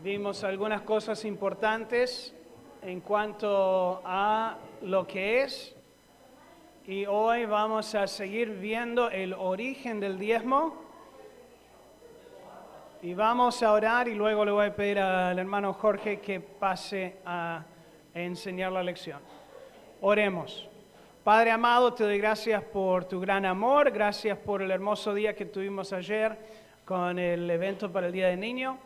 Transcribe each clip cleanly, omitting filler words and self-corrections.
Vimos algunas cosas importantes en cuanto a lo que es, y hoy vamos a seguir viendo el origen del diezmo. Y vamos a orar y luego le voy a pedir al hermano Jorge que pase a enseñar la lección. Oremos. Padre amado, te doy gracias por tu gran amor, gracias por el hermoso día que tuvimos ayer con el evento para el Día del Niño,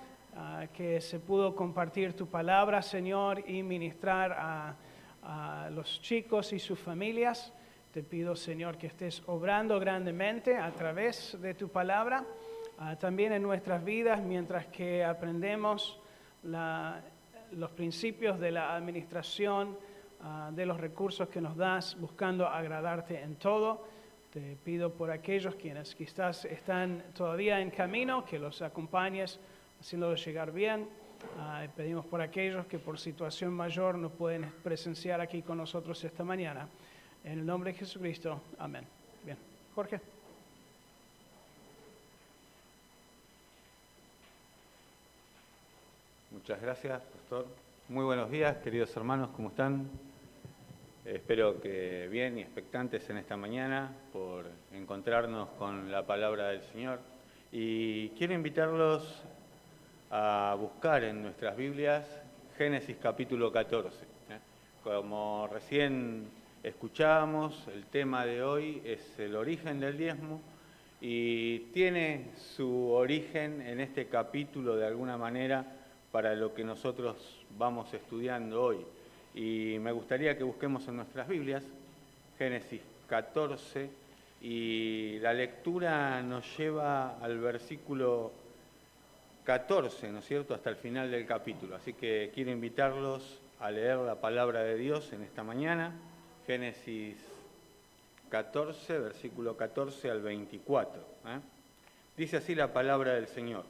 que se pudo compartir tu palabra, Señor, y ministrar a los chicos y sus familias. Te pido, Señor, que estés obrando grandemente a través de tu palabra, también en nuestras vidas, mientras que aprendemos los principios de la administración de los recursos que nos das, buscando agradarte en todo. Te pido por aquellos quienes quizás están todavía en camino, que los acompañes, haciéndolos llegar bien. Pedimos por aquellos que por situación mayor no pueden presenciar aquí con nosotros esta mañana. En el nombre de Jesucristo, amén. Bien, Jorge. Muchas gracias, pastor. Muy buenos días, queridos hermanos, ¿cómo están? Espero que bien y expectantes en esta mañana por encontrarnos con la palabra del Señor. Y quiero invitarlos a buscar en nuestras Biblias Génesis capítulo 14. Como recién escuchábamos, el tema de hoy es el origen del diezmo y tiene su origen en este capítulo de alguna manera para lo que nosotros vamos estudiando hoy. Y me gustaría que busquemos en nuestras Biblias Génesis 14 y la lectura nos lleva al versículo 14, ¿no es cierto?, hasta el final del capítulo. Así que quiero invitarlos a leer la palabra de Dios en esta mañana, Génesis 14, versículo 14 al 24. Dice así la palabra del Señor.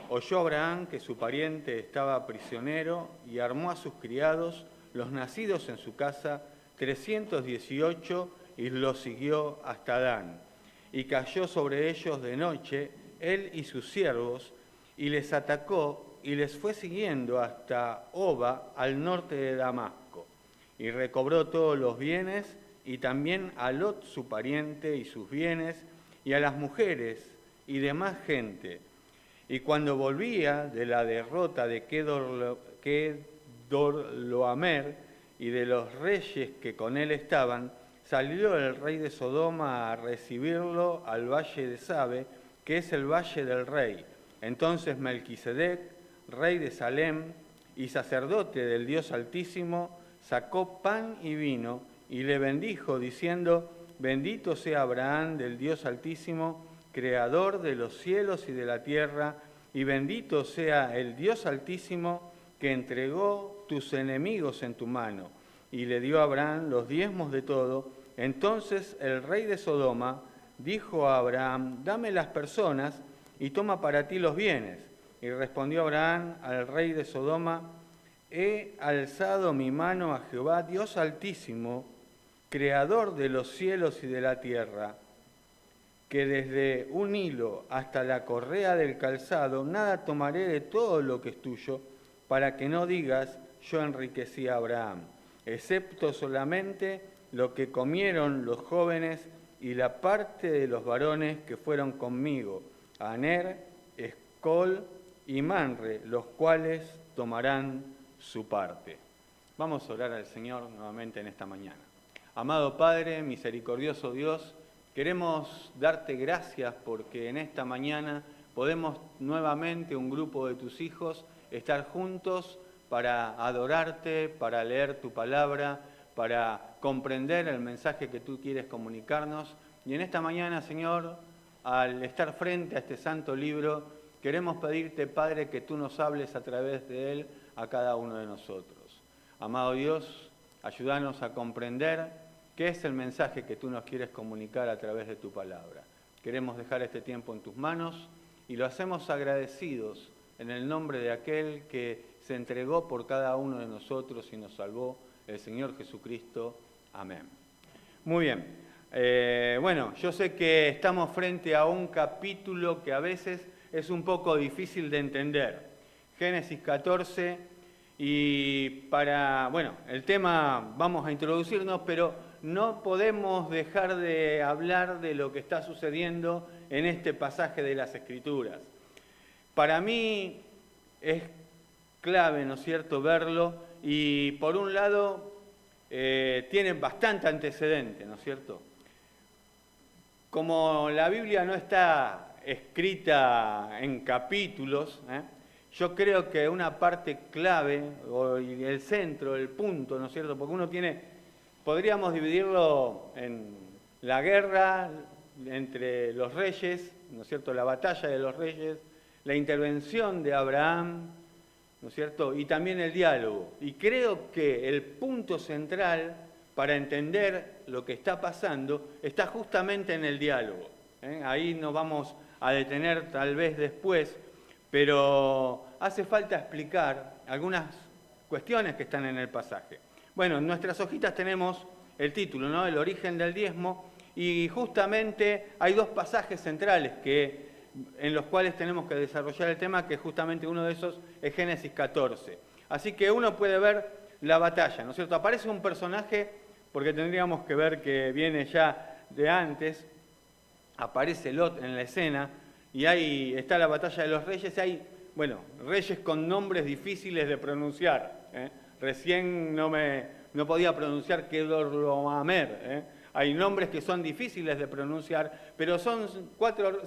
Oyó Abraham que su pariente estaba prisionero y armó a sus criados, los nacidos en su casa, 318, y los siguió hasta Dan. Y cayó sobre ellos de noche, él y sus siervos, y les atacó y les fue siguiendo hasta Oba, al norte de Damasco. Y recobró todos los bienes, y también a Lot su pariente y sus bienes, y a las mujeres y demás gente. Y cuando volvía de la derrota de Kedorlaomer y de los reyes que con él estaban, salió el rey de Sodoma a recibirlo al valle de Sabe, que es el valle del rey. Entonces Melquisedec, rey de Salem y sacerdote del Dios Altísimo, sacó pan y vino y le bendijo, diciendo: Bendito sea Abraham del Dios Altísimo, creador de los cielos y de la tierra, y bendito sea el Dios Altísimo que entregó tus enemigos en tu mano. Y le dio a Abraham los diezmos de todo. Entonces el rey de Sodoma dijo a Abraham: Dame las personas y toma para ti los bienes. Y respondió Abraham al rey de Sodoma: He alzado mi mano a Jehová, Dios Altísimo, creador de los cielos y de la tierra, que desde un hilo hasta la correa del calzado, nada tomaré de todo lo que es tuyo, para que no digas: yo enriquecí a Abraham, excepto solamente lo que comieron los jóvenes y la parte de los varones que fueron conmigo, Aner, Escol y Manre, los cuales tomarán su parte. Vamos a orar al Señor nuevamente en esta mañana. Amado Padre, misericordioso Dios, queremos darte gracias porque en esta mañana podemos nuevamente, un grupo de tus hijos, estar juntos para adorarte, para leer tu palabra, para comprender el mensaje que tú quieres comunicarnos. Y en esta mañana, Señor, al estar frente a este santo libro, queremos pedirte, Padre, que tú nos hables a través de él a cada uno de nosotros. Amado Dios, ayúdanos a comprender qué es el mensaje que tú nos quieres comunicar a través de tu palabra. Queremos dejar este tiempo en tus manos y lo hacemos agradecidos en el nombre de aquel que se entregó por cada uno de nosotros y nos salvó, el Señor Jesucristo. Amén. Muy bien. Bueno, yo sé que estamos frente a un capítulo que a veces es un poco difícil de entender. Génesis 14, y bueno, el tema vamos a introducirnos, pero no podemos dejar de hablar de lo que está sucediendo en este pasaje de las Escrituras. Para mí es clave, ¿no es cierto?, verlo, y por un lado tiene bastante antecedente, ¿no es cierto? Como la Biblia no está escrita en capítulos, yo creo que una parte clave, o el centro, el punto, ¿no es cierto?, porque uno podríamos dividirlo en la guerra entre los reyes, ¿no es cierto?, la batalla de los reyes, la intervención de Abraham, ¿no es cierto?, y también el diálogo. Y creo que el punto central para entender lo que está pasando está justamente en el diálogo. Ahí nos vamos a detener tal vez después, pero hace falta explicar algunas cuestiones que están en el pasaje. Bueno, en nuestras hojitas tenemos el título, ¿no?, El origen del diezmo, y justamente hay dos pasajes centrales en los cuales tenemos que desarrollar el tema, que justamente uno de esos es Génesis 14. Así que uno puede ver la batalla, ¿no es cierto? Aparece un personaje, porque tendríamos que ver que viene ya de antes, aparece Lot en la escena, y ahí está la batalla de los reyes. Hay, bueno, reyes con nombres difíciles de pronunciar. Recién no podía pronunciar Kedorlaomer. Hay nombres que son difíciles de pronunciar, pero son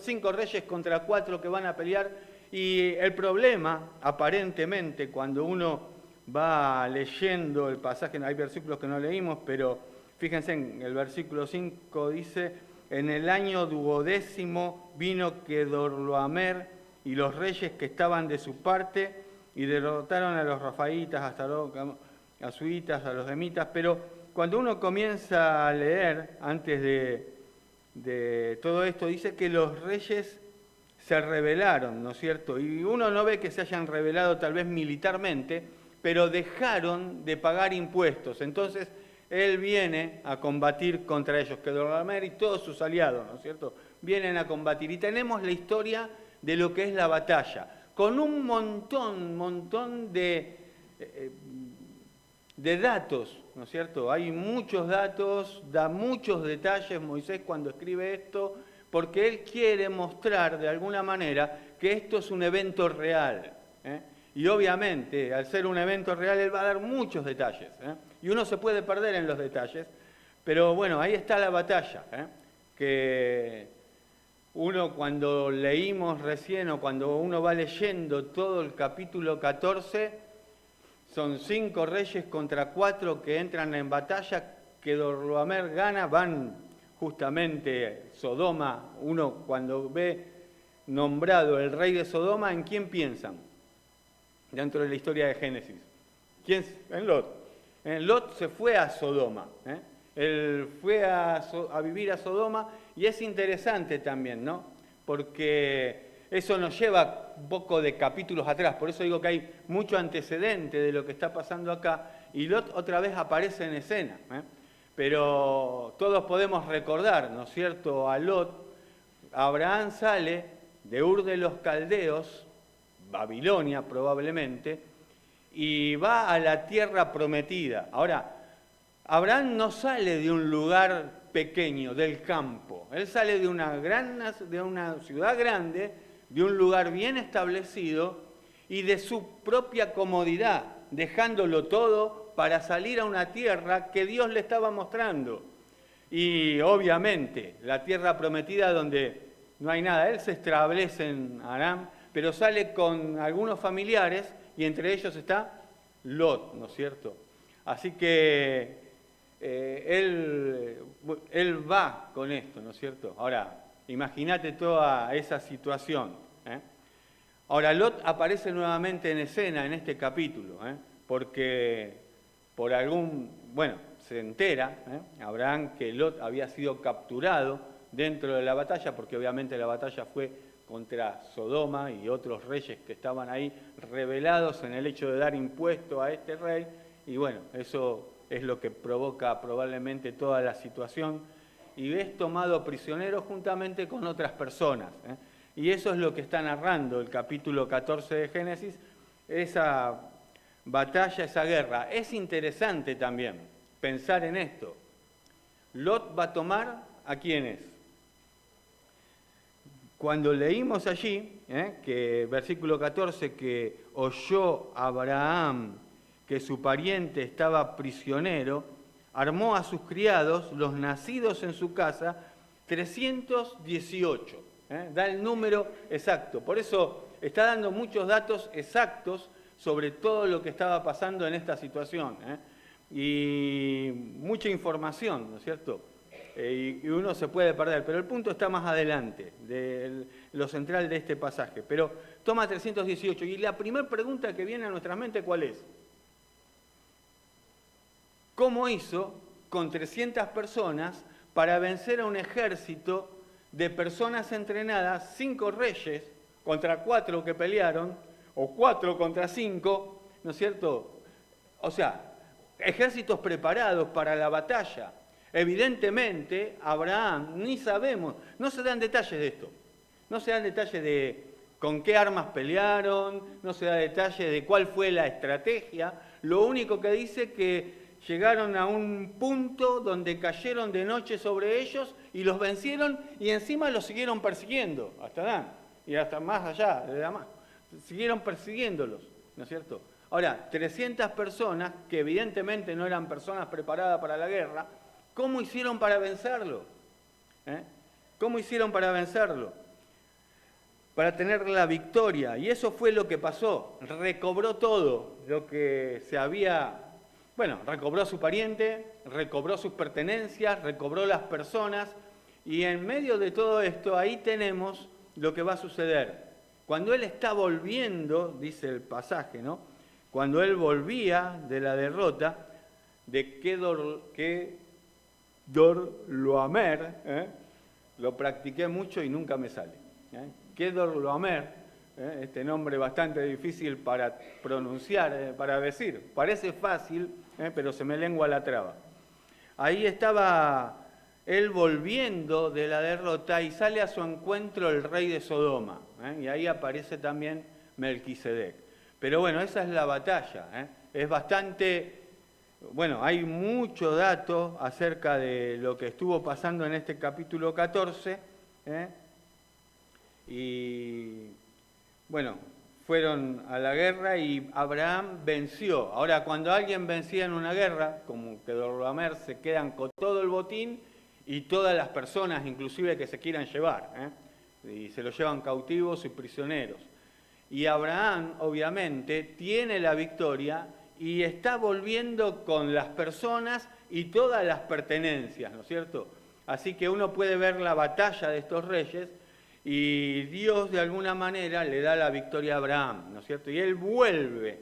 5 reyes contra 4 que van a pelear. Y el problema, aparentemente, cuando uno va leyendo el pasaje, hay versículos que no leímos, pero fíjense en el versículo 5 dice: en el año 12 vino Kedorlaomer y los reyes que estaban de su parte y derrotaron a los rafaitas, hasta los asuitas, a los demitas. Pero cuando uno comienza a leer, antes de todo esto, dice que los reyes se rebelaron, ¿no es cierto? Y uno no ve que se hayan rebelado tal vez militarmente, pero dejaron de pagar impuestos. Entonces, él viene a combatir contra ellos, Kedorlaomer y todos sus aliados, ¿no es cierto?, vienen a combatir. Y tenemos la historia de lo que es la batalla, con un montón de datos, ¿no es cierto? Hay muchos datos, da muchos detalles Moisés cuando escribe esto, porque él quiere mostrar de alguna manera que esto es un evento real. Y obviamente, al ser un evento real, él va a dar muchos detalles. Y uno se puede perder en los detalles, pero bueno, ahí está la batalla, que uno cuando leímos recién, o cuando uno va leyendo todo el capítulo 14, son 5 reyes contra 4 que entran en batalla. Kedorlaomer gana, van justamente Sodoma. Uno cuando ve nombrado el rey de Sodoma, ¿en quién piensan? Dentro de la historia de Génesis. ¿Quién? En Lot. Lot se fue a Sodoma. Él fue a vivir a Sodoma, y es interesante también, ¿no? Porque eso nos lleva un poco de capítulos atrás, por eso digo que hay mucho antecedente de lo que está pasando acá, y Lot otra vez aparece en escena. Pero todos podemos recordar, ¿no es cierto?, a Lot. Abraham sale de Ur de los Caldeos, Babilonia probablemente, y va a la tierra prometida. Ahora, Abraham no sale de un lugar pequeño, del campo. Él sale de una ciudad grande, de un lugar bien establecido y de su propia comodidad, dejándolo todo para salir a una tierra que Dios le estaba mostrando. Y obviamente, la tierra prometida donde no hay nada. Él se establece en Aram, pero sale con algunos familiares, y entre ellos está Lot, ¿no es cierto? Así que él va con esto, ¿no es cierto? Ahora, imagínate toda esa situación. Ahora, Lot aparece nuevamente en escena en este capítulo, porque se entera, Abraham, que Lot había sido capturado dentro de la batalla, porque obviamente la batalla fue contra Sodoma y otros reyes que estaban ahí rebelados en el hecho de dar impuesto a este rey, y bueno, eso es lo que provoca probablemente toda la situación, y es tomado prisionero juntamente con otras personas. Y eso es lo que está narrando el capítulo 14 de Génesis, esa batalla, esa guerra. Es interesante también pensar en esto. Lot va a tomar ¿a quiénes? Cuando leímos allí, que versículo 14, que oyó Abraham que su pariente estaba prisionero, armó a sus criados, los nacidos en su casa, 318. Da el número exacto. Por eso está dando muchos datos exactos sobre todo lo que estaba pasando en esta situación. Y mucha información, ¿no es cierto? Y uno se puede perder, pero el punto está más adelante, de lo central de este pasaje. Pero toma 318, y la primera pregunta que viene a nuestra mente, ¿cuál es? ¿Cómo hizo con 300 personas para vencer a un ejército de personas entrenadas, 5 reyes contra 4 que pelearon, o 4 contra 5, ¿no es cierto? O sea, ejércitos preparados para la batalla. Evidentemente, Abraham, ni sabemos, no se dan detalles de esto. No se dan detalles de con qué armas pelearon, no se da detalle de cuál fue la estrategia. Lo único que dice que llegaron a un punto donde cayeron de noche sobre ellos y los vencieron y encima los siguieron persiguiendo hasta Dan y hasta más allá de Damasco. Siguieron persiguiéndolos, ¿no es cierto? Ahora, 300 personas, que evidentemente no eran personas preparadas para la guerra, ¿cómo hicieron para vencerlo? ¿Cómo hicieron para vencerlo? Para tener la victoria. Y eso fue lo que pasó. Recobró todo lo que se había... Bueno, recobró a su pariente, recobró sus pertenencias, recobró las personas. Y en medio de todo esto, ahí tenemos lo que va a suceder. Cuando él está volviendo, dice el pasaje, ¿no? Cuando él volvía de la derrota de Kedorlaomer, lo practiqué mucho y nunca me sale. Kedorlaomer, este nombre bastante difícil para pronunciar, para decir. Parece fácil, pero se me lengua la traba. Ahí estaba él volviendo de la derrota y sale a su encuentro el rey de Sodoma. Y ahí aparece también Melquisedec. Pero bueno, esa es la batalla. Es bastante... Bueno, hay mucho dato acerca de lo que estuvo pasando en este capítulo 14. Y bueno, fueron a la guerra y Abraham venció. Ahora, cuando alguien vencía en una guerra, como Kedorlaomer, se quedan con todo el botín y todas las personas, inclusive que se quieran llevar, y se los llevan cautivos y prisioneros. Y Abraham, obviamente, tiene la victoria y está volviendo con las personas y todas las pertenencias, ¿no es cierto? Así que uno puede ver la batalla de estos reyes y Dios de alguna manera le da la victoria a Abraham, ¿no es cierto? Y él vuelve,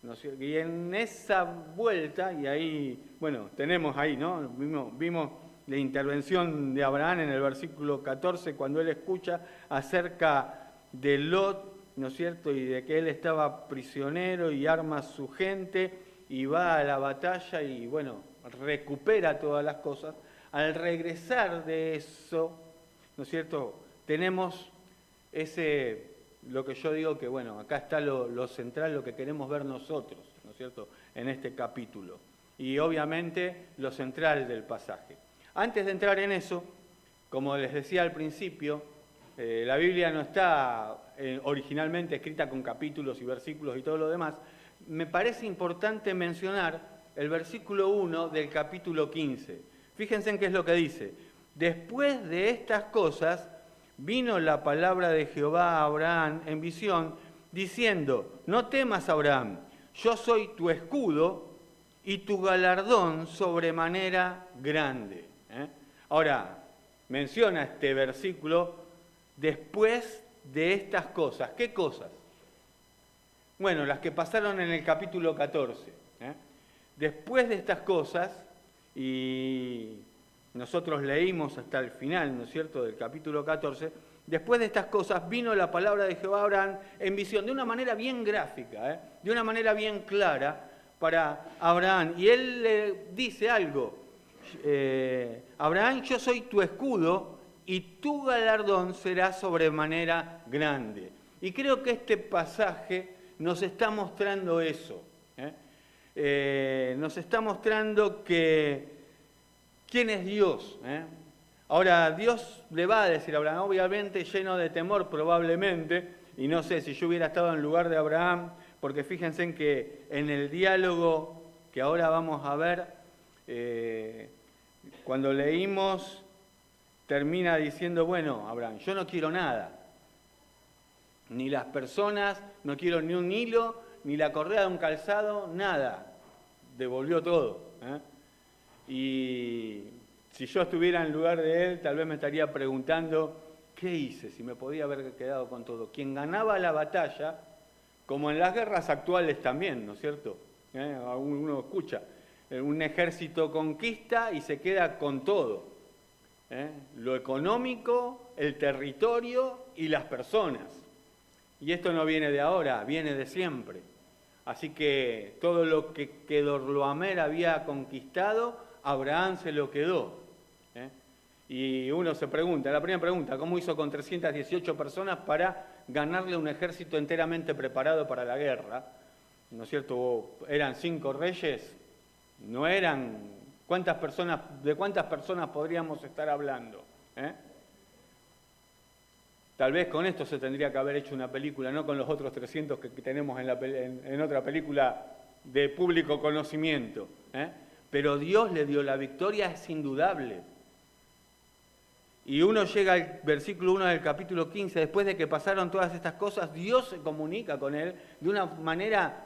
¿no es cierto? Y en esa vuelta, y ahí, bueno, tenemos ahí, ¿no? Vimos la intervención de Abraham en el versículo 14, cuando él escucha acerca de Lot, ¿no es cierto? Y de que él estaba prisionero y arma a su gente y va a la batalla y, bueno, recupera todas las cosas. Al regresar de eso, ¿no es cierto? Tenemos lo que yo digo que, bueno, acá está lo central, lo que queremos ver nosotros, ¿no es cierto? En este capítulo. Y obviamente lo central del pasaje. Antes de entrar en eso, como les decía al principio, la Biblia no está originalmente escrita con capítulos y versículos y todo lo demás. Me parece importante mencionar el versículo 1 del capítulo 15. Fíjense en qué es lo que dice. Después de estas cosas, vino la palabra de Jehová a Abraham en visión, diciendo, no temas, Abraham, yo soy tu escudo y tu galardón sobremanera grande. Ahora, menciona este versículo, después de estas cosas. ¿Qué cosas? Bueno, las que pasaron en el capítulo 14. Después de estas cosas, y nosotros leímos hasta el final, ¿no es cierto?, del capítulo 14, después de estas cosas vino la palabra de Jehová a Abraham en visión, de una manera bien gráfica, de una manera bien clara para Abraham. Y él le dice algo, Abraham, yo soy tu escudo y tu galardón será sobremanera grande. Y creo que este pasaje nos está mostrando eso. Nos está mostrando quién es Dios. Ahora, Dios le va a decir a Abraham, obviamente lleno de temor probablemente, y no sé si yo hubiera estado en lugar de Abraham, porque fíjense en que en el diálogo que ahora vamos a ver, cuando leímos, termina diciendo, bueno, Abraham, yo no quiero nada, ni las personas, no quiero ni un hilo, ni la correa de un calzado, nada. Devolvió todo. Y si yo estuviera en lugar de él, tal vez me estaría preguntando, ¿qué hice si me podía haber quedado con todo? Quien ganaba la batalla, como en las guerras actuales también, ¿no es cierto? Uno escucha, un ejército conquista y se queda con todo. Lo económico, el territorio y las personas. Y esto no viene de ahora, viene de siempre. Así que todo lo que Kedorlaomer había conquistado, Abraham se lo quedó. Y uno se pregunta, la primera pregunta, ¿cómo hizo con 318 personas para ganarle un ejército enteramente preparado para la guerra? ¿No es cierto? Eran 5 reyes, no eran... ¿De cuántas personas podríamos estar hablando? Tal vez con esto se tendría que haber hecho una película, no con los otros 300 que tenemos en otra película de público conocimiento. Pero Dios le dio la victoria, es indudable. Y uno llega al versículo 1 del capítulo 15, después de que pasaron todas estas cosas, Dios se comunica con él de una manera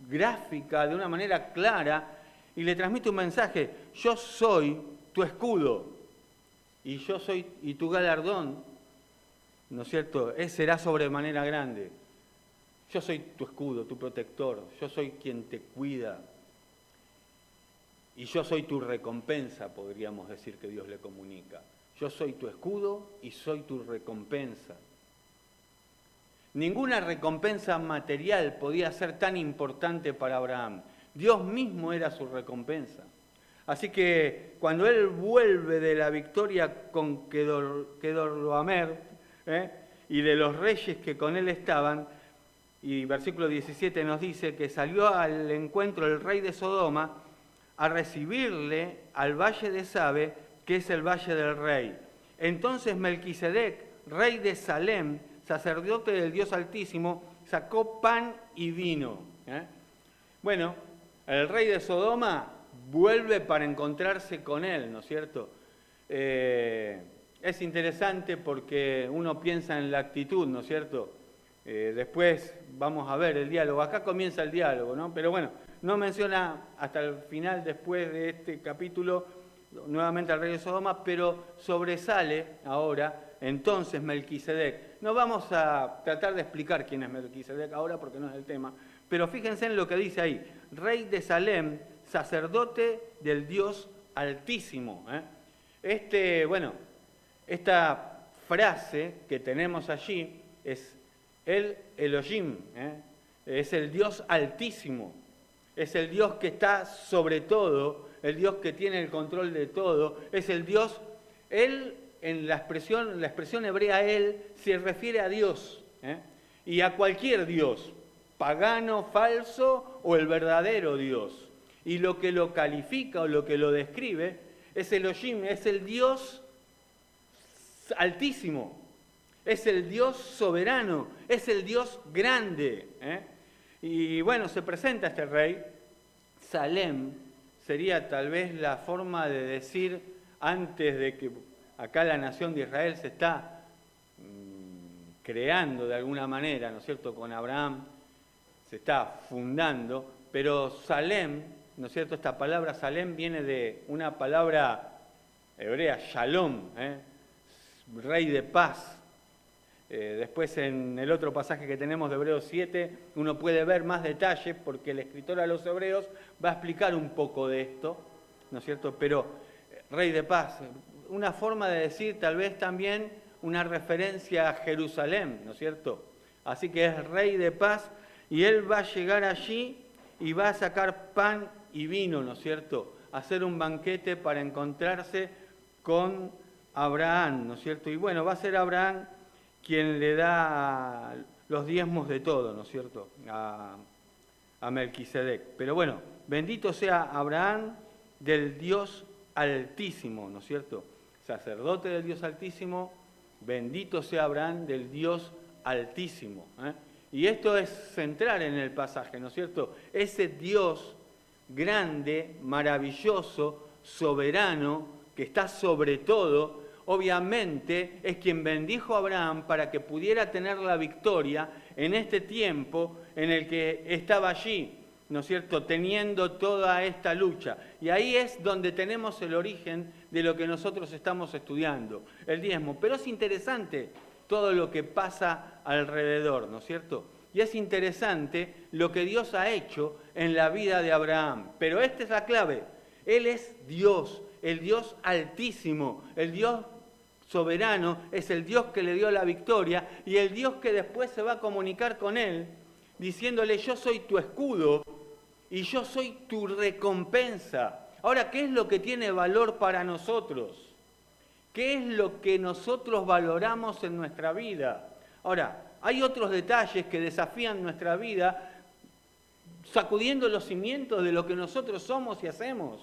gráfica, de una manera clara, y le transmite un mensaje: yo soy tu escudo, y tu galardón, ¿no es cierto?, será sobremanera grande. Yo soy tu escudo, tu protector, yo soy quien te cuida, y yo soy tu recompensa, podríamos decir que Dios le comunica. Yo soy tu escudo y soy tu recompensa. Ninguna recompensa material podía ser tan importante para Abraham. Dios mismo era su recompensa. Así que cuando él vuelve de la victoria con Kedorlaomer y de los reyes que con él estaban, y versículo 17 nos dice que salió al encuentro el rey de Sodoma a recibirle al valle de Sabe, que es el valle del rey. Entonces Melquisedec, rey de Salem, sacerdote del Dios Altísimo, sacó pan y vino. Bueno, el rey de Sodoma vuelve para encontrarse con él, ¿no es cierto? Es interesante porque uno piensa en la actitud, ¿no es cierto? Después vamos a ver el diálogo. Acá comienza el diálogo, ¿no? Pero bueno, no menciona hasta el final, después de este capítulo, nuevamente al rey de Sodoma, pero sobresale ahora entonces Melquisedec. No vamos a tratar de explicar quién es Melquisedec ahora porque no es el tema, pero fíjense en lo que dice ahí: rey de Salem, sacerdote del Dios Altísimo. Esta frase que tenemos allí es el Elohim, es el Dios Altísimo, es el Dios que está sobre todo, el Dios que tiene el control de todo, es el Dios. Él, en la expresión hebrea, él se refiere a Dios, y a cualquier Dios, pagano, falso o el verdadero Dios. Y lo que lo califica o lo que lo describe es Elohim, es el Dios Altísimo, es el Dios soberano, es el Dios grande. Y bueno, se presenta este rey. Salem sería tal vez la forma de decir, antes de que acá la nación de Israel se está creando de alguna manera, ¿no es cierto?, con Abraham, se está fundando, pero Salem, ¿no es cierto?, esta palabra Salem viene de una palabra hebrea, Shalom, rey de paz. Después en el otro pasaje que tenemos de Hebreos 7, uno puede ver más detalles porque el escritor a los hebreos va a explicar un poco de esto, ¿no es cierto? Pero rey de paz, una forma de decir tal vez también una referencia a Jerusalén, ¿no es cierto? Así que es rey de paz y él va a llegar allí y va a sacar pan y vino, ¿no es cierto? Hacer un banquete para encontrarse con Abraham, ¿no es cierto? Y bueno, va a ser Abraham quien lo los diezmos de todo, ¿no es cierto?, a Melquisedec. Pero bueno, bendito sea Abraham del Dios Altísimo, ¿no es cierto? Sacerdote del Dios Altísimo, bendito sea Abraham del Dios Altísimo. Y esto es central en el pasaje, ¿no es cierto? Ese Dios grande, maravilloso, soberano, que está sobre todo, obviamente es quien bendijo a Abraham para que pudiera tener la victoria en este tiempo en el que estaba allí, ¿no es cierto?, teniendo toda esta lucha. Y ahí es donde tenemos el origen de lo que nosotros estamos estudiando, el diezmo. Pero es interesante todo lo que pasa alrededor, ¿no es cierto? Y es interesante lo que Dios ha hecho en la vida de Abraham. Pero esta es la clave. Él es Dios, el Dios Altísimo, el Dios soberano, es el Dios que le dio la victoria y el Dios que después se va a comunicar con él diciéndole: yo soy tu escudo y yo soy tu recompensa. Ahora, ¿qué es lo que tiene valor para nosotros? ¿Qué es lo que nosotros valoramos en nuestra vida? Ahora, hay otros detalles que desafían nuestra vida, sacudiendo los cimientos de lo que nosotros somos y hacemos.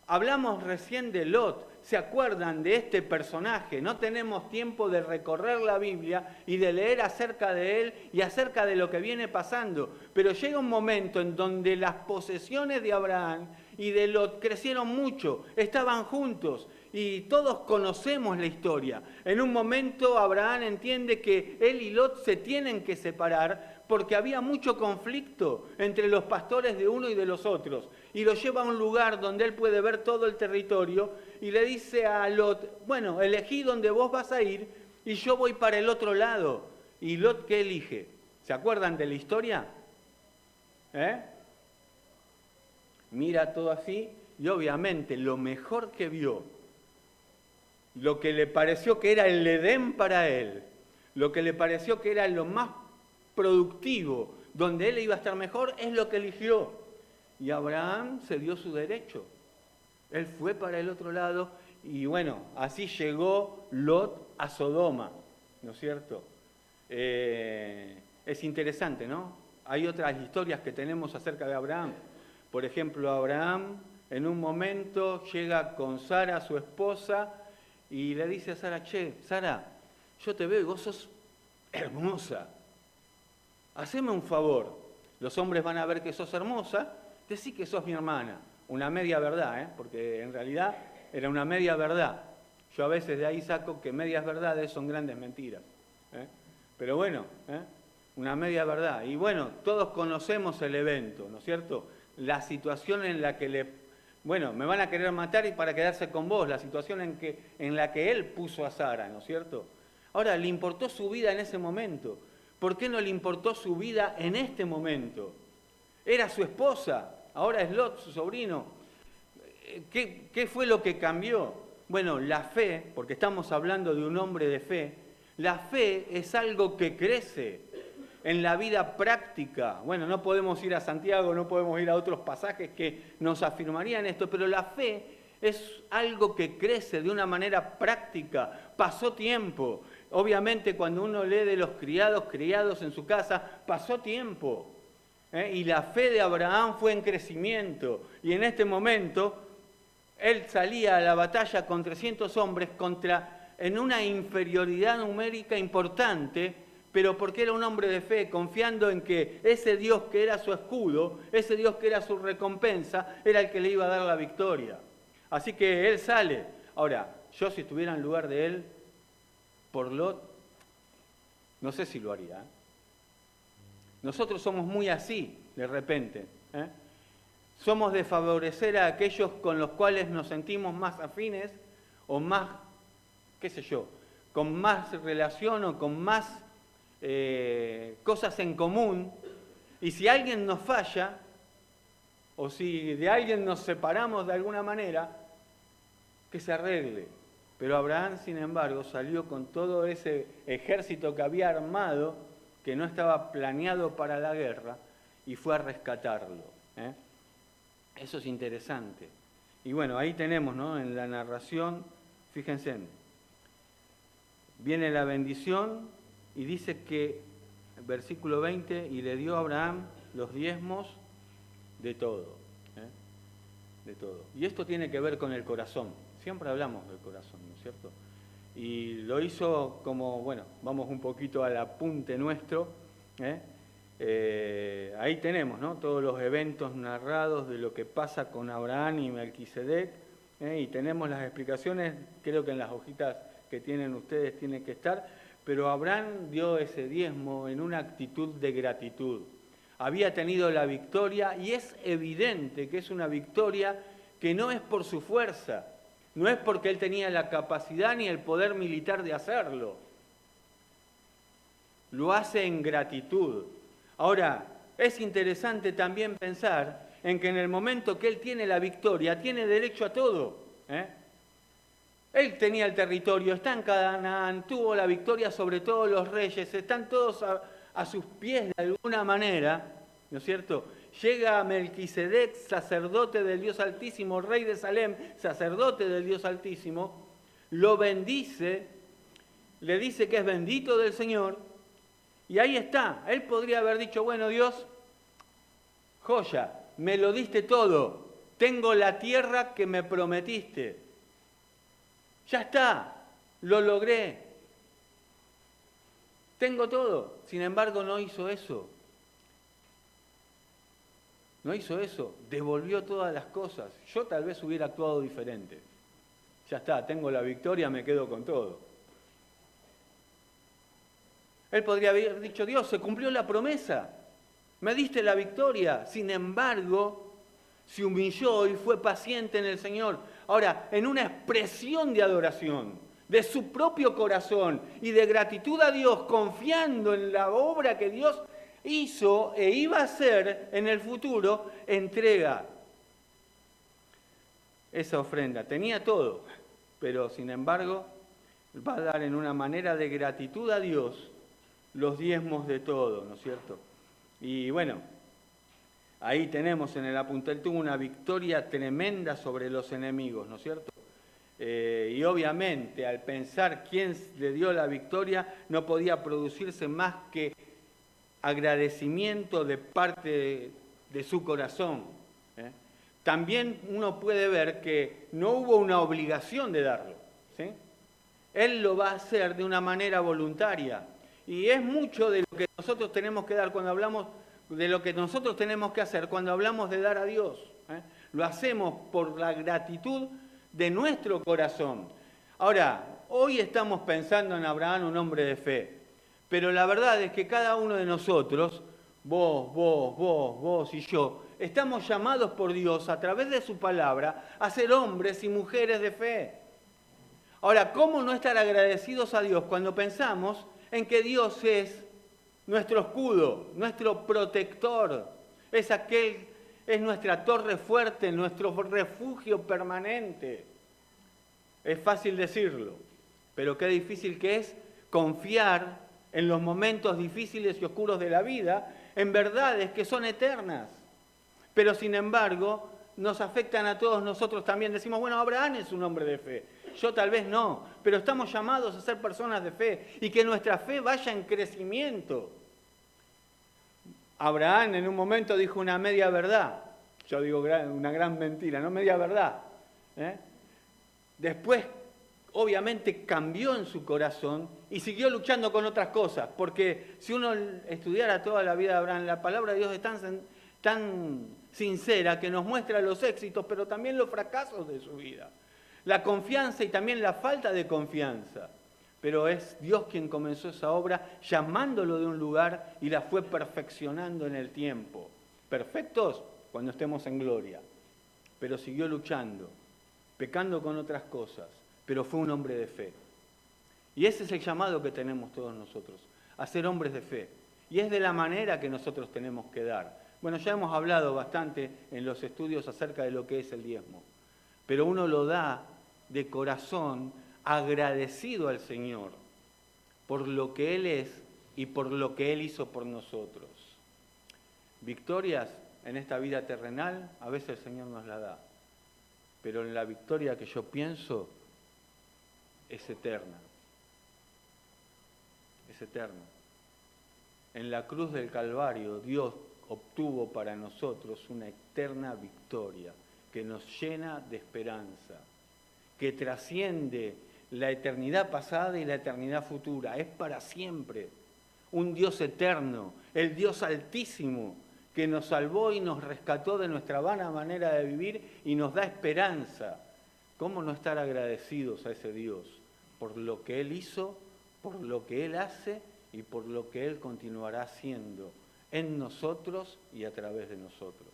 Hablamos recién de Lot. ¿Se acuerdan de este personaje? No tenemos tiempo de recorrer la Biblia y de leer acerca de él y acerca de lo que viene pasando. Pero llega un momento en donde las posesiones de Abraham y de Lot crecieron mucho, estaban juntos y todos conocemos la historia. En un momento Abraham entiende que él y Lot se tienen que separar porque había mucho conflicto entre los pastores de uno y de los otros. Y lo lleva a un lugar donde él puede ver todo el territorio y le dice a Lot: bueno, elegí dónde vos vas a ir y yo voy para el otro lado. ¿Y Lot qué elige? ¿Se acuerdan de la historia? Mira todo así y obviamente lo mejor que vio, lo que le pareció que era el Edén para él, lo que le pareció que era lo más productivo, donde él iba a estar mejor, es lo que eligió. Y Abraham se dio su derecho. Él fue para el otro lado y bueno, así llegó Lot a Sodoma, ¿no es cierto? Es interesante, ¿no? Hay otras historias que tenemos acerca de Abraham. Por ejemplo, Abraham en un momento llega con Sara, su esposa, y le dice a Sara: che, Sara, yo te veo y vos sos hermosa. Haceme un favor. Los hombres van a ver que sos hermosa, decí que sos mi hermana. Una media verdad, porque en realidad era una media verdad. Yo a veces de ahí saco que medias verdades son grandes mentiras. Pero bueno, una media verdad. Y bueno, todos conocemos el evento, ¿no es cierto? La situación en la que me van a querer matar y para quedarse con vos, la situación en la que él puso a Sara, ¿no es cierto? Ahora, ¿le importó su vida en ese momento? ¿Por qué no le importó su vida en este momento? Era su esposa, ahora es Lot, su sobrino. ¿Qué fue lo que cambió? Bueno, la fe, porque estamos hablando de un hombre de fe, la fe es algo que crece en la vida práctica. Bueno, no podemos ir a Santiago, no podemos ir a otros pasajes que nos afirmarían esto, pero la fe es algo que crece de una manera práctica. Pasó tiempo. Obviamente cuando uno lee de los criados en su casa, pasó tiempo. Y la fe de Abraham fue en crecimiento. Y en este momento, él salía a la batalla con 300 hombres en una inferioridad numérica importante, pero porque era un hombre de fe, confiando en que ese Dios que era su escudo, ese Dios que era su recompensa, era el que le iba a dar la victoria. Así que él sale. Ahora, yo si estuviera en lugar de él, por Lot, no sé si lo haría. Nosotros somos muy así, de repente. Somos de favorecer a aquellos con los cuales nos sentimos más afines o más, qué sé yo, con más relación o con más cosas en común. Y si alguien nos falla, o si de alguien nos separamos de alguna manera, que se arregle. Pero Abraham, sin embargo, salió con todo ese ejército que había armado, que no estaba planeado para la guerra, y fue a rescatarlo. Eso es interesante. Y bueno, ahí tenemos, ¿no?, en la narración, fíjense, viene la bendición y dice que versículo 20, y le dio a Abraham los diezmos de todo, ¿eh? De todo. Y esto tiene que ver con el corazón. Siempre hablamos del corazón, ¿no es cierto? Y lo hizo como, bueno, vamos un poquito al apunte nuestro, ahí tenemos, ¿no?, todos los eventos narrados de lo que pasa con Abraham y Melquisedec, y tenemos las explicaciones, creo que en las hojitas que tienen ustedes tiene que estar, pero Abraham dio ese diezmo en una actitud de gratitud. Había tenido la victoria y es evidente que es una victoria que no es por su fuerza, no es porque él tenía la capacidad ni el poder militar de hacerlo. Lo hace en gratitud. Ahora, es interesante también pensar en que en el momento que él tiene la victoria, tiene derecho a todo, Él tenía el territorio, está en Canaán, tuvo la victoria sobre todos los reyes, están todos a sus pies de alguna manera, ¿no es cierto? Llega Melquisedec, sacerdote del Dios Altísimo, rey de Salem, sacerdote del Dios Altísimo, lo bendice, le dice que es bendito del Señor, y ahí está. Él podría haber dicho, bueno, Dios, joya, me lo diste todo, tengo la tierra que me prometiste. Ya está, lo logré, tengo todo. Sin embargo, no hizo eso. No hizo eso, devolvió todas las cosas. Yo tal vez hubiera actuado diferente. Ya está, tengo la victoria, me quedo con todo. Él podría haber dicho, Dios, se cumplió la promesa, me diste la victoria. Sin embargo, se humilló y fue paciente en el Señor. Ahora, en una expresión de adoración, de su propio corazón y de gratitud a Dios, confiando en la obra que Dios hizo e iba a hacer en el futuro, entrega esa ofrenda. Tenía todo, pero sin embargo va a dar en una manera de gratitud a Dios los diezmos de todo, ¿no es cierto? Y bueno, ahí tenemos en el apunte, él tuvo una victoria tremenda sobre los enemigos, ¿no es cierto? Y obviamente al pensar quién le dio la victoria, no podía producirse más que agradecimiento de parte de su corazón. También uno puede ver que no hubo una obligación de darlo, ¿sí? Él lo va a hacer de una manera voluntaria. Y es mucho de lo que nosotros tenemos que dar cuando hablamos, de lo que nosotros tenemos que hacer cuando hablamos de dar a Dios. Lo hacemos por la gratitud de nuestro corazón. Ahora, hoy estamos pensando en Abraham, un hombre de fe. Pero la verdad es que cada uno de nosotros, vos y yo, estamos llamados por Dios a través de su palabra a ser hombres y mujeres de fe. Ahora, ¿cómo no estar agradecidos a Dios cuando pensamos en que Dios es nuestro escudo, nuestro protector, es nuestra torre fuerte, nuestro refugio permanente? Es fácil decirlo, pero qué difícil que es confiar en los momentos difíciles y oscuros de la vida, en verdades que son eternas, pero sin embargo nos afectan a todos nosotros también. Decimos, bueno, Abraham es un hombre de fe, yo tal vez no, pero estamos llamados a ser personas de fe y que nuestra fe vaya en crecimiento. Abraham en un momento dijo una media verdad, yo digo una gran mentira, no media verdad. Después obviamente cambió en su corazón y siguió luchando con otras cosas, porque si uno estudiara toda la vida de Abraham, la palabra de Dios es tan sincera que nos muestra los éxitos, pero también los fracasos de su vida, la confianza y también la falta de confianza. Pero es Dios quien comenzó esa obra llamándolo de un lugar y la fue perfeccionando en el tiempo. Perfectos cuando estemos en gloria, pero siguió luchando, pecando con otras cosas, pero fue un hombre de fe. Y ese es el llamado que tenemos todos nosotros, a ser hombres de fe. Y es de la manera que nosotros tenemos que dar. Bueno, ya hemos hablado bastante en los estudios acerca de lo que es el diezmo, pero uno lo da de corazón agradecido al Señor por lo que Él es y por lo que Él hizo por nosotros. Victorias en esta vida terrenal, a veces el Señor nos la da, pero en la victoria que yo pienso es eterna. Es eterna. En la cruz del Calvario, Dios obtuvo para nosotros una eterna victoria que nos llena de esperanza, que trasciende la eternidad pasada y la eternidad futura. Es para siempre. Un Dios eterno, el Dios altísimo, que nos salvó y nos rescató de nuestra vana manera de vivir y nos da esperanza. ¿Cómo no estar agradecidos a ese Dios por lo que Él hizo, por lo que Él hace y por lo que Él continuará haciendo en nosotros y a través de nosotros?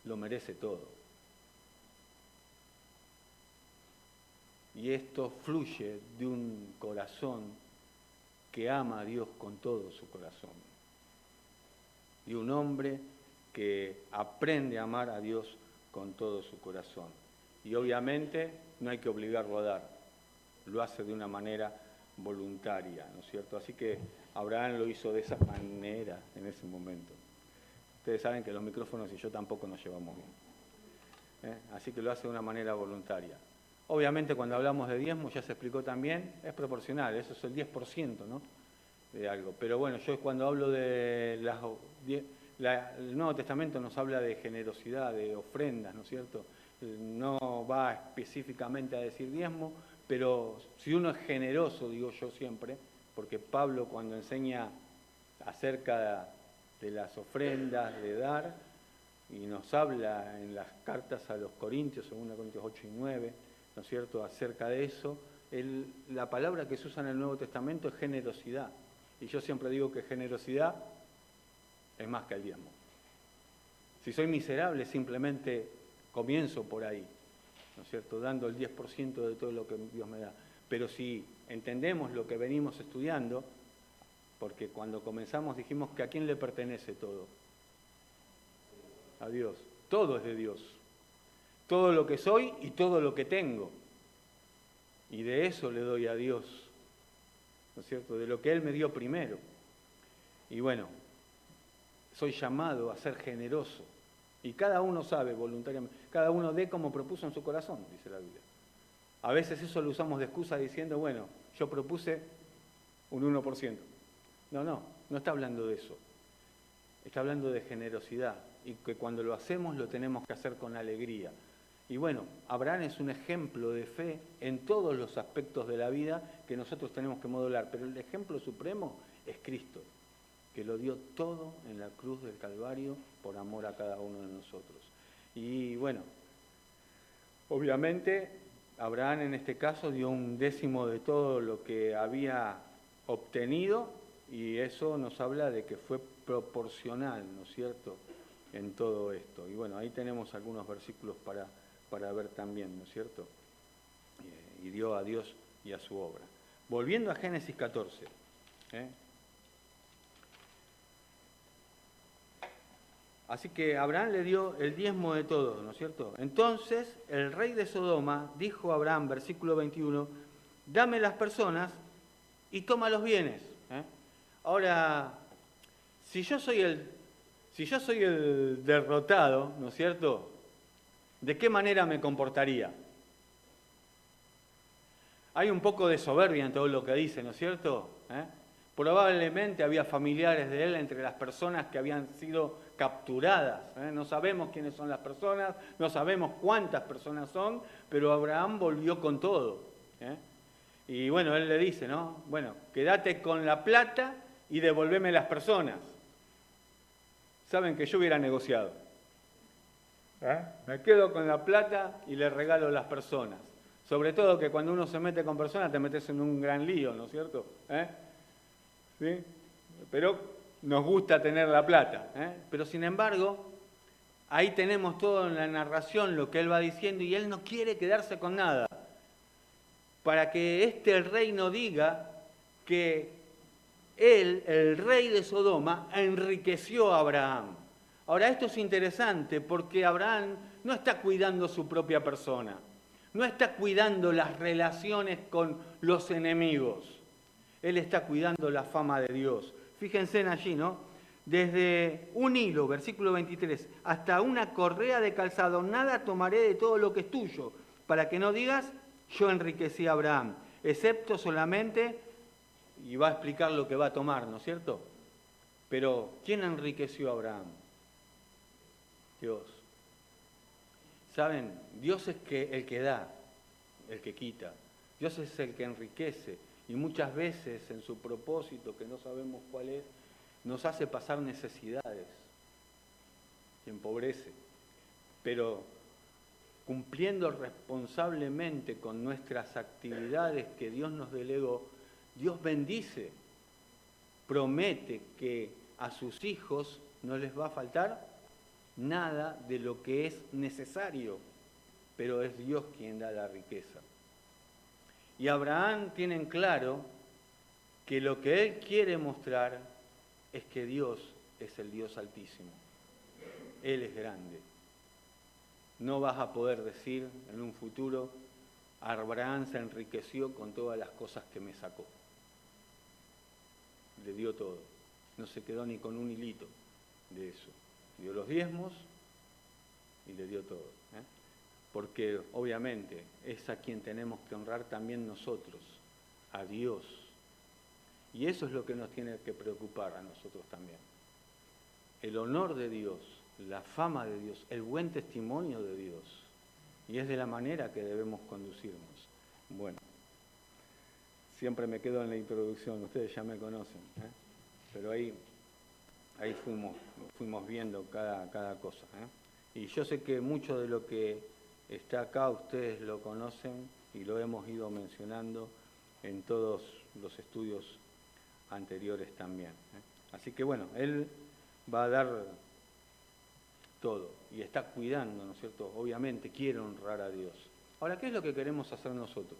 Lo merece todo. Y esto fluye de un corazón que ama a Dios con todo su corazón. Y un hombre que aprende a amar a Dios con todo su corazón. Y obviamente no hay que obligarlo a dar, lo hace de una manera voluntaria, ¿no es cierto? Así que Abraham lo hizo de esa manera en ese momento. Ustedes saben que los micrófonos y yo tampoco nos llevamos bien, ¿eh? Así que lo hace de una manera voluntaria. Obviamente cuando hablamos de diezmo, ya se explicó también, es proporcional, eso es el 10%, ¿no? De algo. Pero bueno, yo cuando hablo de el Nuevo Testamento nos habla de generosidad, de ofrendas, ¿no es cierto? No va específicamente a decir diezmo, pero si uno es generoso, digo yo siempre, porque Pablo cuando enseña acerca de las ofrendas, de dar, y nos habla en las cartas a los Corintios, 2 Corintios 8 y 9, ¿no es cierto?, acerca de eso, la palabra que se usa en el Nuevo Testamento es generosidad. Y yo siempre digo que generosidad es más que el diezmo. Si soy miserable, simplemente comienzo por ahí, ¿no es cierto?, dando el 10% de todo lo que Dios me da. Pero si entendemos lo que venimos estudiando, porque cuando comenzamos dijimos que a quién le pertenece todo. A Dios. Todo es de Dios. Todo lo que soy y todo lo que tengo. Y de eso le doy a Dios, ¿no es cierto?, de lo que Él me dio primero. Y bueno, soy llamado a ser generoso. Y cada uno sabe voluntariamente, cada uno dé como propuso en su corazón, dice la Biblia. A veces eso lo usamos de excusa diciendo, bueno, yo propuse un 1%. No está hablando de eso. Está hablando de generosidad y que cuando lo hacemos lo tenemos que hacer con alegría. Y bueno, Abraham es un ejemplo de fe en todos los aspectos de la vida que nosotros tenemos que modelar, pero el ejemplo supremo es Cristo, que lo dio todo en la cruz del Calvario por amor a cada uno de nosotros. Y bueno, obviamente Abraham en este caso dio 1/10 de todo lo que había obtenido y eso nos habla de que fue proporcional, ¿no es cierto?, en todo esto. Y bueno, ahí tenemos algunos versículos para ver también, ¿no es cierto? Y dio a Dios y a su obra. Volviendo a Génesis 14, Así que Abraham le dio el diezmo de todo, ¿no es cierto? Entonces el rey de Sodoma dijo a Abraham, versículo 21, dame las personas y toma los bienes. Ahora, si yo soy el derrotado, ¿no es cierto?, ¿de qué manera me comportaría? Hay un poco de soberbia en todo lo que dice, ¿no es cierto? Probablemente había familiares de él entre las personas que habían sido capturadas. No sabemos quiénes son las personas, no sabemos cuántas personas son, pero Abraham volvió con todo. Y bueno, él le dice, ¿no? Bueno, quédate con la plata y devolveme las personas. Saben que yo hubiera negociado. Me quedo con la plata y le regalo las personas. Sobre todo que cuando uno se mete con personas te metes en un gran lío, ¿no es cierto? ¿Sí? Pero nos gusta tener la plata. Pero sin embargo, ahí tenemos todo en la narración lo que él va diciendo y él no quiere quedarse con nada. Para que el rey no diga que él, el rey de Sodoma, enriqueció a Abraham. Ahora, esto es interesante porque Abraham no está cuidando su propia persona, no está cuidando las relaciones con los enemigos, él está cuidando la fama de Dios. Fíjense en allí, ¿no? Desde un hilo, versículo 23, hasta una correa de calzado, nada tomaré de todo lo que es tuyo, para que no digas, yo enriquecí a Abraham, excepto solamente y va a explicar lo que va a tomar, ¿no es cierto? Pero, ¿quién enriqueció a Abraham? Dios. ¿Saben? Dios es el que da, el que quita. Dios es el que enriquece. Y muchas veces en su propósito, que no sabemos cuál es, nos hace pasar necesidades y empobrece. Pero cumpliendo responsablemente con nuestras actividades que Dios nos delegó, Dios bendice, promete que a sus hijos no les va a faltar nada de lo que es necesario, pero es Dios quien da la riqueza. Y Abraham tiene en claro que lo que él quiere mostrar es que Dios es el Dios Altísimo. Él es grande. No vas a poder decir en un futuro, Abraham se enriqueció con todas las cosas que me sacó. Le dio todo. No se quedó ni con un hilito de eso. Dio los diezmos y le dio todo. Porque obviamente es a quien tenemos que honrar también nosotros, a Dios. Y eso es lo que nos tiene que preocupar a nosotros también. El honor de Dios, la fama de Dios, el buen testimonio de Dios. Y es de la manera que debemos conducirnos. Bueno, siempre me quedo en la introducción, ustedes ya me conocen, pero ahí fuimos viendo cada cosa. Y yo sé que mucho de lo que está acá ustedes lo conocen y lo hemos ido mencionando en todos los estudios anteriores también. Así que bueno, él va a dar todo y está cuidando, ¿no es cierto? Obviamente quiere honrar a Dios. Ahora, ¿qué es lo que queremos hacer nosotros?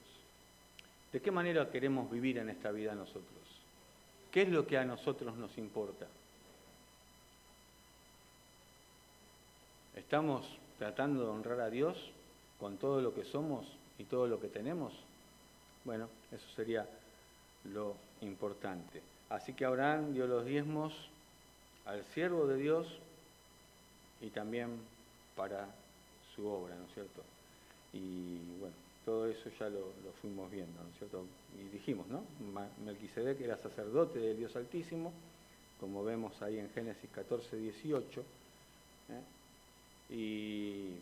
¿De qué manera queremos vivir en esta vida nosotros? ¿Qué es lo que a nosotros nos importa? ¿Estamos tratando de honrar a Dios con todo lo que somos y todo lo que tenemos? Bueno, eso sería lo importante. Así que Abraham dio los diezmos al siervo de Dios y también para su obra, ¿no es cierto? Y bueno, todo eso ya lo fuimos viendo, ¿no es cierto? Y dijimos, ¿no? Melquisedec era sacerdote del Dios Altísimo, como vemos ahí en Génesis 14, 18. Y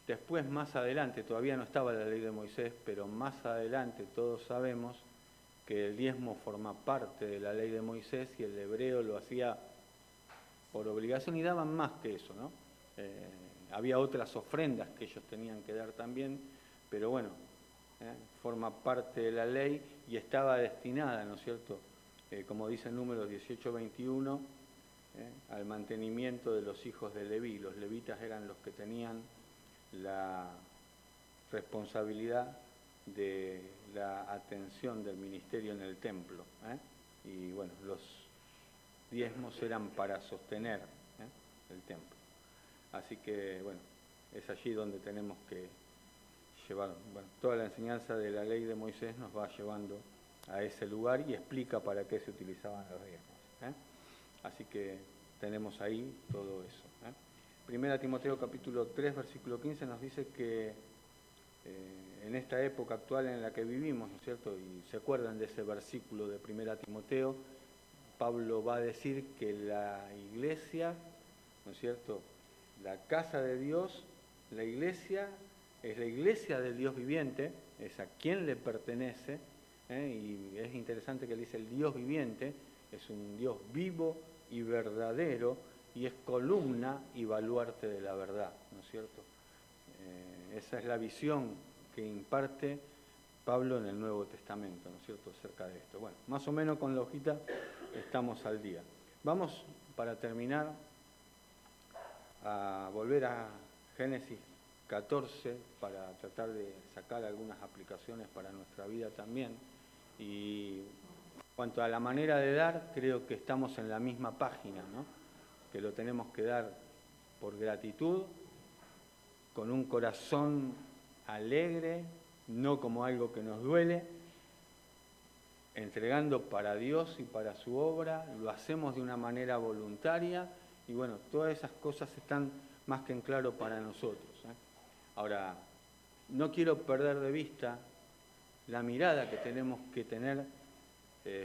después, más adelante, todavía no estaba la ley de Moisés, pero más adelante todos sabemos que el diezmo forma parte de la ley de Moisés y el hebreo lo hacía por obligación y daban más que eso, ¿no? Había otras ofrendas que ellos tenían que dar también, pero bueno, forma parte de la ley y estaba destinada, ¿no es cierto? Como dice el número 18:21, al mantenimiento de los hijos de Leví. Los levitas eran los que tenían la responsabilidad de la atención del ministerio en el templo. Y bueno, los diezmos eran para sostener el templo. Así que, bueno, es allí donde tenemos que llevar, bueno, toda la enseñanza de la ley de Moisés nos va llevando a ese lugar y explica para qué se utilizaban los diezmos. Así que tenemos ahí todo eso. Primera Timoteo capítulo 3, versículo 15 nos dice que en esta época actual en la que vivimos, ¿no es cierto? Y se acuerdan de ese versículo de Primera Timoteo, Pablo va a decir que la iglesia, ¿no es cierto?, la casa de Dios, la iglesia es la iglesia del Dios viviente, es a quien le pertenece, y es interesante que él dice el Dios viviente, es un Dios vivo y verdadero, y es columna y baluarte de la verdad, ¿no es cierto? Esa es la visión que imparte Pablo en el Nuevo Testamento, ¿no es cierto?, acerca de esto. Bueno, más o menos con la hojita estamos al día. Vamos, para terminar, a volver a Génesis 14 para tratar de sacar algunas aplicaciones para nuestra vida también. Y en cuanto a la manera de dar, creo que estamos en la misma página, ¿no? Que lo tenemos que dar por gratitud, con un corazón alegre, no como algo que nos duele, entregando para Dios y para su obra, lo hacemos de una manera voluntaria y bueno, todas esas cosas están más que en claro para nosotros. Ahora, no quiero perder de vista la mirada que tenemos que tener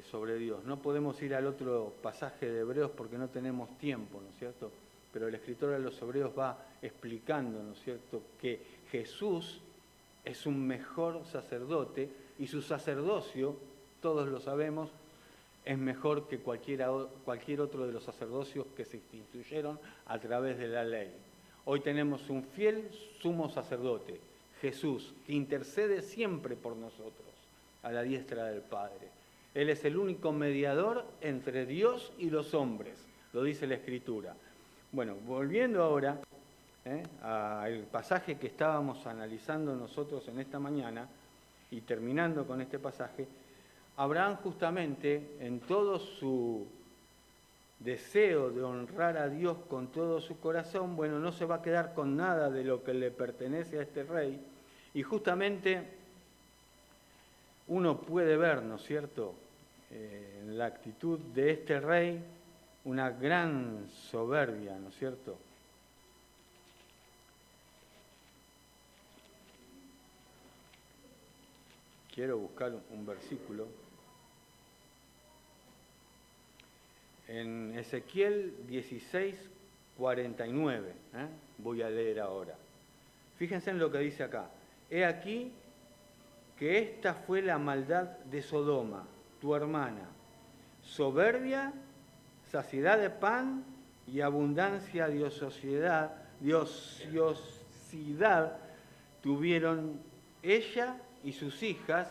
sobre Dios. No podemos ir al otro pasaje de Hebreos porque no tenemos tiempo, ¿no es cierto? Pero el escritor de los Hebreos va explicando, ¿no es cierto?, que Jesús es un mejor sacerdote y su sacerdocio, todos lo sabemos, es mejor que cualquier otro de los sacerdocios que se instituyeron a través de la ley. Hoy tenemos un fiel sumo sacerdote, Jesús, que intercede siempre por nosotros, a la diestra del Padre. Él es el único mediador entre Dios y los hombres, lo dice la Escritura. Bueno, volviendo ahora al pasaje que estábamos analizando nosotros en esta mañana, y terminando con este pasaje, Abraham justamente en todo su deseo de honrar a Dios con todo su corazón, bueno, no se va a quedar con nada de lo que le pertenece a este rey, y justamente uno puede ver, ¿no es cierto?, en la actitud de este rey una gran soberbia, ¿no es cierto? Quiero buscar un versículo. En Ezequiel 16, 49, voy a leer ahora. Fíjense en lo que dice acá. He aquí que esta fue la maldad de Sodoma, tu hermana, soberbia, saciedad de pan y abundancia de ociosidad tuvieron ella y sus hijas,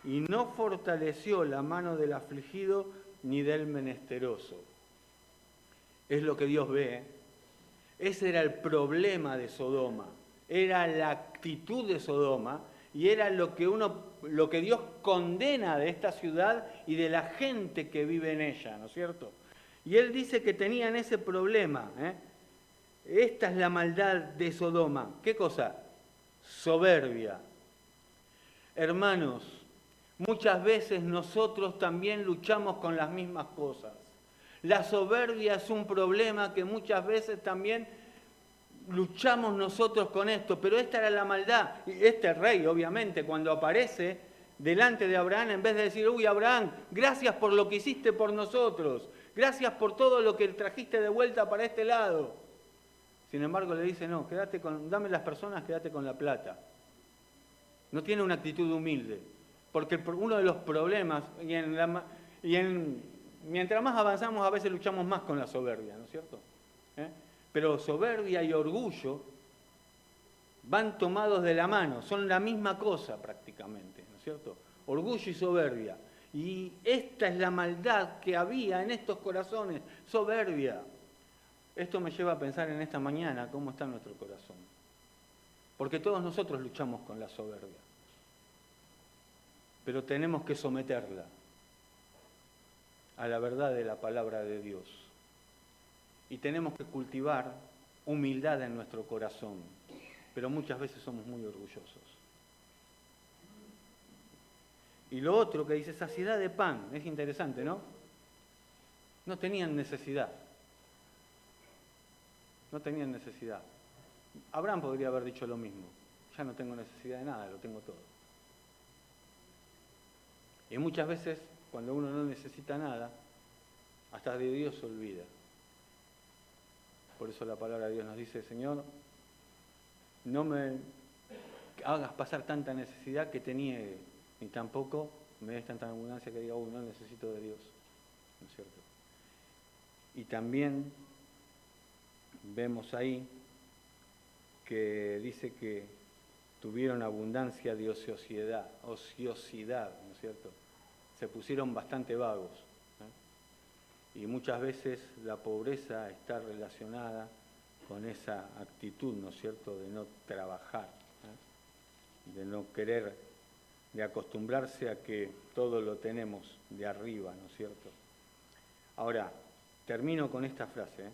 y no fortaleció la mano del afligido ni del menesteroso. Es lo que Dios ve. Ese era el problema de Sodoma, era la actitud de Sodoma, y era lo que Dios condena de esta ciudad y de la gente que vive en ella, ¿no es cierto? Y Él dice que tenían ese problema. Esta es la maldad de Sodoma. ¿Qué cosa? Soberbia. Hermanos, muchas veces nosotros también luchamos con las mismas cosas. La soberbia es un problema que muchas veces también luchamos nosotros con esto, pero esta era la maldad. Y este rey, obviamente, cuando aparece delante de Abraham, en vez de decir, uy, Abraham, gracias por lo que hiciste por nosotros, gracias por todo lo que trajiste de vuelta para este lado. Sin embargo, le dice, no, dame las personas, quédate con la plata. No tiene una actitud humilde, porque uno de los problemas, mientras más avanzamos, a veces luchamos más con la soberbia, ¿no es cierto? Pero soberbia y orgullo van tomados de la mano, son la misma cosa prácticamente, ¿no es cierto? Orgullo y soberbia. Y esta es la maldad que había en estos corazones, soberbia. Esto me lleva a pensar en esta mañana cómo está nuestro corazón. Porque todos nosotros luchamos con la soberbia. Pero tenemos que someterla a la verdad de la palabra de Dios. Y tenemos que cultivar humildad en nuestro corazón. Pero muchas veces somos muy orgullosos. Y lo otro que dice, saciedad de pan, es interesante, ¿no? No tenían necesidad. No tenían necesidad. Abraham podría haber dicho lo mismo. Ya no tengo necesidad de nada, lo tengo todo. Y muchas veces, cuando uno no necesita nada, hasta de Dios se olvida. Por eso la palabra de Dios nos dice, Señor, no me hagas pasar tanta necesidad que te niegue, ni tampoco me des tanta abundancia que diga, no necesito de Dios. ¿No es cierto? Y también vemos ahí que dice que tuvieron abundancia de ociosidad, ¿no es cierto? Se pusieron bastante vagos. Y muchas veces la pobreza está relacionada con esa actitud, ¿no es cierto?, de no trabajar, de no querer, de acostumbrarse a que todo lo tenemos de arriba, ¿no es cierto? Ahora, termino con esta frase,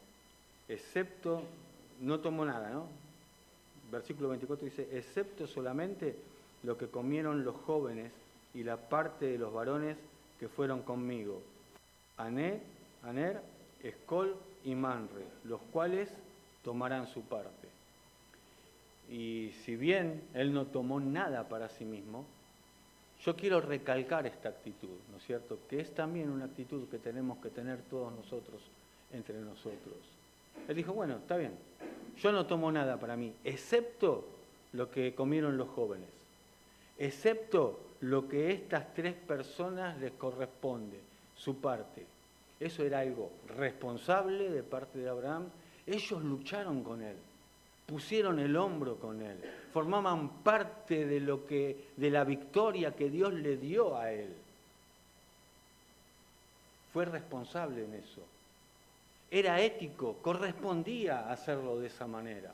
excepto, no tomo nada, ¿no? Versículo 24 dice, excepto solamente lo que comieron los jóvenes y la parte de los varones que fueron conmigo, Aner, Escol y Manre, los cuales tomarán su parte. Y si bien él no tomó nada para sí mismo, yo quiero recalcar esta actitud, ¿no es cierto? Que es también una actitud que tenemos que tener todos nosotros, entre nosotros. Él dijo, bueno, está bien, yo no tomo nada para mí, excepto lo que comieron los jóvenes, excepto lo que a estas 3 personas les corresponde, su parte. Eso era algo responsable de parte de Abraham. Ellos lucharon con él, pusieron el hombro con él, formaban parte de la victoria que Dios le dio a él. Fue responsable en eso. Era ético, correspondía hacerlo de esa manera.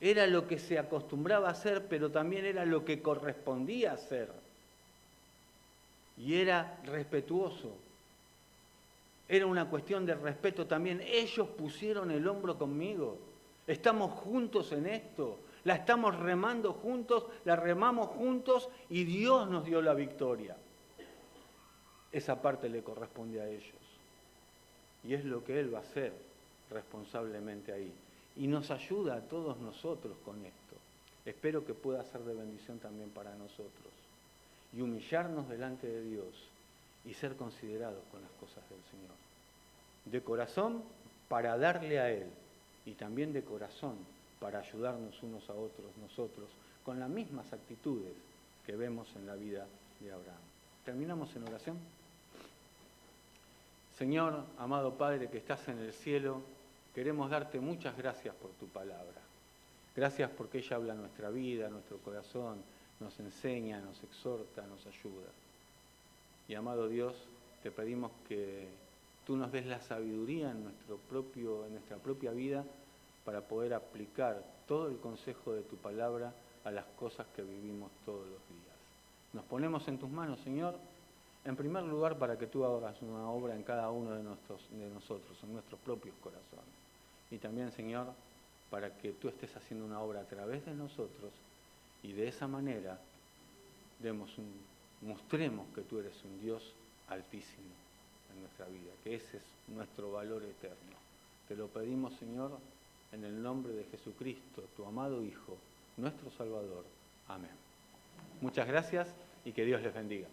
Era lo que se acostumbraba a hacer, pero también era lo que correspondía hacer. Y era respetuoso. Era una cuestión de respeto también. Ellos pusieron el hombro conmigo. Estamos juntos en esto. La estamos remando juntos, la remamos juntos y Dios nos dio la victoria. Esa parte le corresponde a ellos. Y es lo que Él va a hacer responsablemente ahí. Y nos ayuda a todos nosotros con esto. Espero que pueda ser de bendición también para nosotros. Y humillarnos delante de Dios y ser considerados con las cosas del Señor. De corazón para darle a Él y también de corazón para ayudarnos unos a otros nosotros con las mismas actitudes que vemos en la vida de Abraham. ¿Terminamos en oración? Señor, amado Padre que estás en el cielo, queremos darte muchas gracias por tu palabra. Gracias porque ella habla nuestra vida, nuestro corazón, nos enseña, nos exhorta, nos ayuda. Y amado Dios, te pedimos que tú nos des la sabiduría en nuestra propia vida para poder aplicar todo el consejo de tu palabra a las cosas que vivimos todos los días. Nos ponemos en tus manos, Señor, en primer lugar para que tú hagas una obra en cada uno de nosotros, en nuestros propios corazones. Y también, Señor, para que tú estés haciendo una obra a través de nosotros y de esa manera mostremos que tú eres un Dios altísimo en nuestra vida, que ese es nuestro valor eterno. Te lo pedimos, Señor, en el nombre de Jesucristo, tu amado Hijo, nuestro Salvador. Amén. Muchas gracias y que Dios les bendiga.